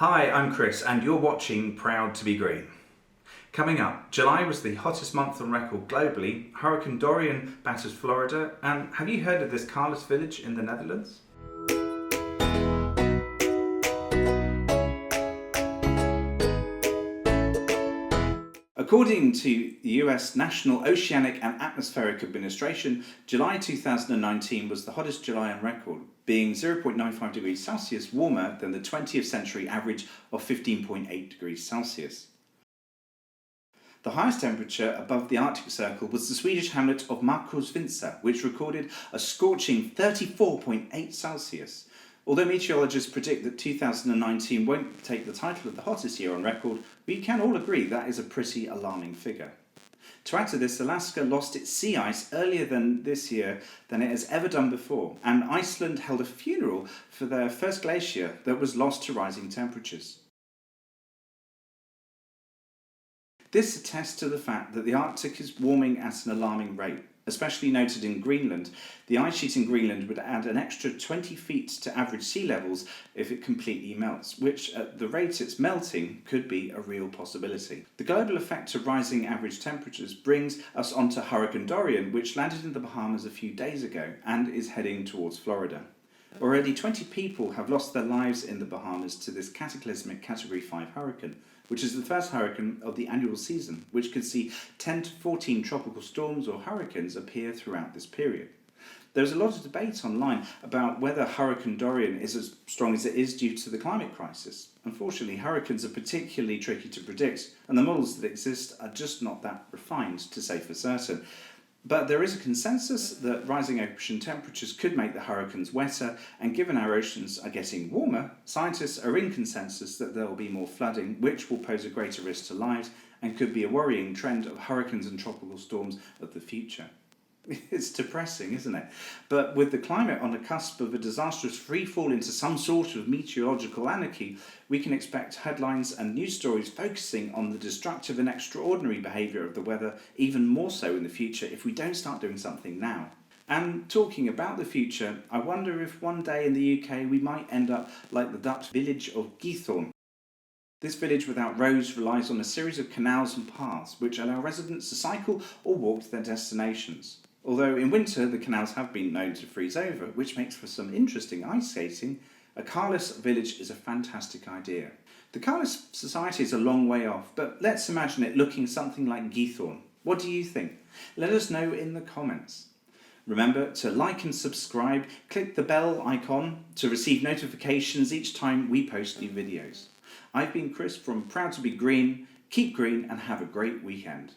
Hi, I'm Chris and you're watching Proud to be Green. Coming up, July was the hottest month on record globally, Hurricane Dorian batters Florida, and have you heard of this carless village in the Netherlands? According to the US National Oceanic and Atmospheric Administration, July 2019 was the hottest July on record, being 0.95 degrees Celsius warmer than the 20th century average of 15.8 degrees Celsius. The highest temperature above the Arctic Circle was the Swedish hamlet of Markosvinsa, which recorded a scorching 34.8 Celsius. Although meteorologists predict that 2019 won't take the title of the hottest year on record, we can all agree that is a pretty alarming figure. To add to this, Alaska lost its sea ice earlier this year than it has ever done before, and Iceland held a funeral for their first glacier that was lost to rising temperatures. This attests to the fact that the Arctic is warming at an alarming rate, especially noted in Greenland. The ice sheet in Greenland would add an extra 20 feet to average sea levels if it completely melts, which at the rate it's melting could be a real possibility. The global effect of rising average temperatures brings us onto Hurricane Dorian, which landed in the Bahamas a few days ago and is heading towards Florida. Already 20 people have lost their lives in the Bahamas to this cataclysmic Category 5 hurricane, which is the first hurricane of the annual season, which could see 10 to 14 tropical storms or hurricanes appear throughout this period. There's a lot of debate online about whether Hurricane Dorian is as strong as it is due to the climate crisis. Unfortunately, hurricanes are particularly tricky to predict, and the models that exist are just not that refined to say for certain. But there is a consensus that rising ocean temperatures could make the hurricanes wetter, and given our oceans are getting warmer, scientists are in consensus that there will be more flooding, which will pose a greater risk to lives and could be a worrying trend of hurricanes and tropical storms of the future. It's depressing, isn't it? But with the climate on the cusp of a disastrous free fall into some sort of meteorological anarchy, we can expect headlines and news stories focusing on the destructive and extraordinary behaviour of the weather, even more so in the future if we don't start doing something now. And talking about the future, I wonder if one day in the UK we might end up like the Dutch village of Giethoorn. This village without roads relies on a series of canals and paths which allow residents to cycle or walk to their destinations. Although in winter the canals have been known to freeze over, which makes for some interesting ice skating, a carless village is a fantastic idea. The carless society is a long way off, but let's imagine it looking something like Giethoorn. What do you think? Let us know in the comments. Remember to like and subscribe, click the bell icon to receive notifications each time we post new videos. I've been Chris from Proud to be Green. Keep green and have a great weekend.